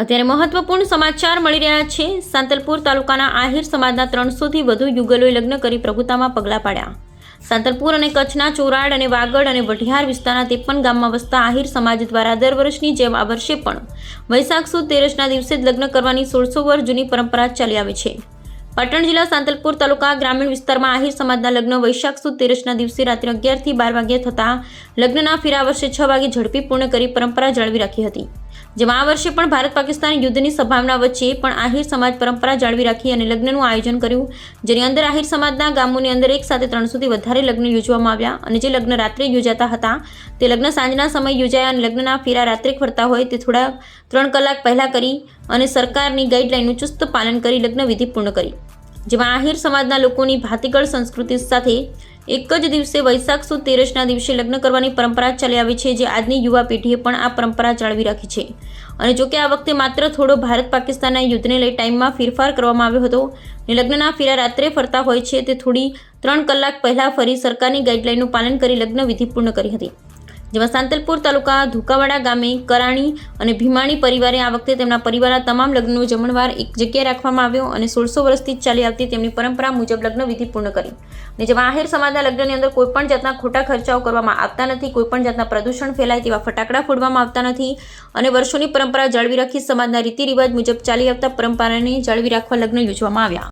અત્યારે મહત્વપૂર્ણ સમાચાર મળી રહ્યા છે। સાંતલપુર તાલુકાના આહિર સમાજના 300થી વધુ યુગલોએ લગ્ન કરી પ્રભુતામાં પગલાં પાડ્યા। સાંતલપુર અને કચ્છના ચોરાડ અને વાગડ અને વઢિયાર વિસ્તારના 53 ગામમાં વસતા આહિર સમાજ દ્વારા દર વર્ષની જેમ આ વર્ષે પણ વૈશાખ સુદ તેરસના દિવસે જ લગ્ન કરવાની 1600 વર્ષ જૂની પરંપરા ચાલી આવી છે। પાટણ જિલ્લા સાંતલપુર તાલુકા ગ્રામીણ વિસ્તારમાં આહિર સમાજના લગ્ન વૈશાખ સુદ તેરસના દિવસે રાત્રે 11 થી 12 વાગ્યે થતા લગ્નના ફેરા વર્ષે 6 વાગે ઝડપી પૂર્ણ કરી પરંપરા જાળવી રાખી હતી। જેમાં આ વર્ષે પણ ભારત પાકિસ્તાન યુદ્ધની સંભાવના વચ્ચે પણ આહિર સમાજ પરંપરા જાળવી રાખી અને લગ્નનું આયોજન કર્યું, જેની અંદર આહિર સમાજના ગામોની અંદર એક સાથે 300થી વધારે લગ્ન યોજવામાં આવ્યા અને જે લગ્ન રાત્રે યોજાતા હતા તે લગ્ન સાંજના સમય યોજાયા અને લગ્નના ફેરા રાત્રે ફરતા હોય તે થોડા 3 કલાક પહેલા કરી અને સરકારની ગાઈડલાઈનનું ચુસ્ત પાલન કરી લગ્ન વિધિ પૂર્ણ કરી। જેમાં આહિર સમાજના લોકોની ભાતીગળ સંસ્કૃતિ સાથે એક જ દિવસે વૈશાખ સુદ તેરસના દિવસે લગ્ન કરવાની પરંપરા ચાલી આવી છે, જે આજની યુવા પેઢીએ પણ આ પરંપરા જાળવી રાખી છે। અને જોકે આ વખતે માત્ર થોડો ભારત પાકિસ્તાનના યુદ્ધને લઈ ટાઈમમાં ફેરફાર કરવામાં આવ્યો હતો અને લગ્નના ફેરા રાત્રે ફરતા હોય છે તે થોડી 3 કલાક પહેલા ફરી સરકારની ગાઈડલાઈનનું પાલન કરી લગ્ન વિધિ પૂર્ણ કરી હતી। જેમાં સાંતલપુર તાલુકા ધુકાવાડા ગામે કરાણી અને ભીમાણી પરિવારે આ વખતે તેમના પરિવારના તમામ લગ્નનો જમણવાર એક જગ્યાએ રાખવામાં આવ્યો અને 1600 વર્ષથી ચાલી આવતી તેમની પરંપરા મુજબ લગ્ન વિધિ પૂર્ણ કરી। અને જેમાં આહિર સમાજના લગ્નની અંદર કોઈપણ જાતના ખોટા ખર્ચાઓ કરવામાં આવતા નથી, કોઈપણ જાતના પ્રદૂષણ ફેલાય તેવા ફટાકડા ફોડવામાં આવતા નથી અને વર્ષોની પરંપરા જાળવી રાખી સમાજના રીતિ રિવાજ મુજબ ચાલી આવતા પરંપરાને જાળવી રાખવા લગ્ન યોજવામાં આવ્યા।